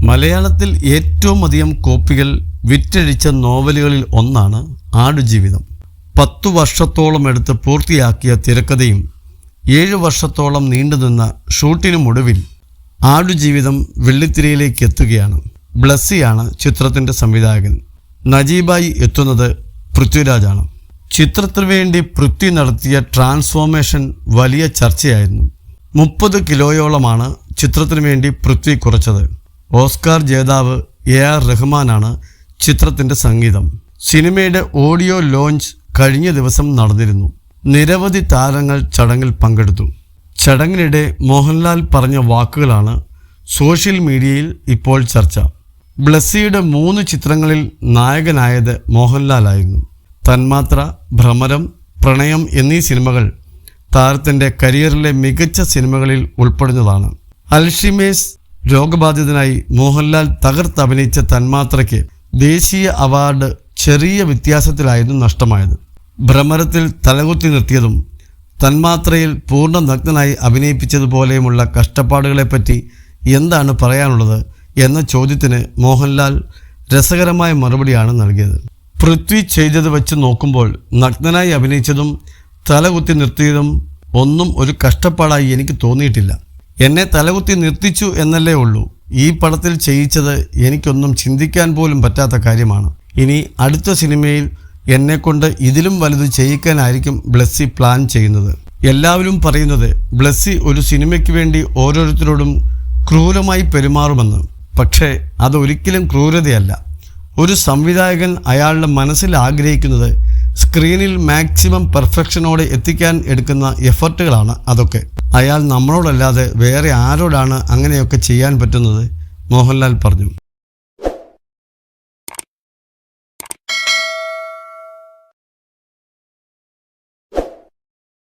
മലയാളത്തിൽ ഏറ്റവും അധികം കോപ്പികൾ വിറ്റഴിച്ച നോവലുകളിൽ ഒന്നാണ് ആടുജീവിതം. 10 വർഷത്തോളം എടുത്ത് പൂർത്തിയാക്കിയ തിരക്കഥയും 7 വർഷത്തോളം നീണ്ടുനിന്ന ഷൂട്ടിനുമൊടുവിൽ ആടുജീവിതം വെള്ളിത്തിരയിലേക്ക് എത്തുകയാണ്. ബ്ലസ്സിയാണ് ചിത്രത്തിൻ്റെ സംവിധായകൻ. നജീബായി എത്തുന്നത് പൃഥ്വിരാജാണ്. ചിത്രത്തിനു വേണ്ടി പൃഥ്വി നടത്തിയ ട്രാൻസ്ഫോർമേഷൻ വലിയ ചർച്ചയായിരുന്നു. 30 കിലോയോളമാണ് ചിത്രത്തിനു വേണ്ടി പൃഥ്വി കുറച്ചത്. ഓസ്കാർ ജേതാവ് AR റഹ്മാനാണ് ചിത്രത്തിൻ്റെ സംഗീതം. സിനിമയുടെ ഓഡിയോ ലോഞ്ച് കഴിഞ്ഞ ദിവസം നടന്നിരുന്നു. നിരവധി താരങ്ങൾ ചടങ്ങിൽ പങ്കെടുത്തു. ചടങ്ങിനിടെ മോഹൻലാൽ പറഞ്ഞ വാക്കുകളാണ് സോഷ്യൽ മീഡിയയിൽ ഇപ്പോൾ ചർച്ച. ബ്ലസ്സിയുടെ 3 ചിത്രങ്ങളിൽ നായകനായത് മോഹൻലാലായിരുന്നു. തന്മാത്ര, ഭ്രമരം, പ്രണയം എന്നീ സിനിമകൾ താരത്തിൻ്റെ കരിയറിലെ മികച്ച സിനിമകളിൽ ഉൾപ്പെടുന്നതാണ്. അൽഷിമേഴ്സ് രോഗബാധിതനായി മോഹൻലാൽ തകർത്തഭിനയിച്ച തന്മാത്രയ്ക്ക് ദേശീയ അവാർഡ് ചെറിയ വ്യത്യാസത്തിലായിരുന്നു നഷ്ടമായത്. ഭ്രമരത്തിൽ തലകുത്തി നിർത്തിയതും തന്മാത്രയിൽ പൂർണ്ണ നഗ്നനായി അഭിനയിപ്പിച്ചതുപോലെയുമുള്ള കഷ്ടപ്പാടുകളെപ്പറ്റി എന്താണ് പറയാനുള്ളത് എന്ന ചോദ്യത്തിന് മോഹൻലാൽ രസകരമായ മറുപടിയാണ് നൽകിയത്. പൃഥ്വി ചെയ്തത് വെച്ച് നോക്കുമ്പോൾ നഗ്നനായി അഭിനയിച്ചതും തലകുത്തി നിർത്തിയതും ഒന്നും ഒരു കഷ്ടപ്പാടായി എനിക്ക് തോന്നിയിട്ടില്ല. എന്നെ തലകുത്തി നിർത്തിച്ചു എന്നല്ലേ ഉള്ളൂ. ഈ പടത്തിൽ ചെയ്യിച്ചത് എനിക്കൊന്നും ചിന്തിക്കാൻ പോലും പറ്റാത്ത കാര്യമാണ്. ഇനി അടുത്ത സിനിമയിൽ എന്നെക്കൊണ്ട് ഇതിലും വലുത് ചെയ്യിക്കാനായിരിക്കും ബ്ലസ്സി പ്ലാൻ ചെയ്യുന്നത്. എല്ലാവരും പറയുന്നത് ബ്ലസ്സി ഒരു സിനിമയ്ക്ക് വേണ്ടി ഓരോരുത്തരോടും ക്രൂരമായി പെരുമാറുമെന്ന്. പക്ഷേ അതൊരിക്കലും ക്രൂരതയല്ല. ഒരു സംവിധായകൻ അയാളുടെ മനസ്സിൽ ആഗ്രഹിക്കുന്നത് സ്ക്രീനിൽ മാക്സിമം പെർഫെക്ഷനോടെ എത്തിക്കാൻ എടുക്കുന്ന എഫർട്ടുകളാണ് അതൊക്കെ. അയാൾ നമ്മളോടല്ലാതെ വേറെ ആരോടാണ് അങ്ങനെയൊക്കെ ചെയ്യാൻ പറ്റുന്നത്? മോഹൻലാൽ പറഞ്ഞു.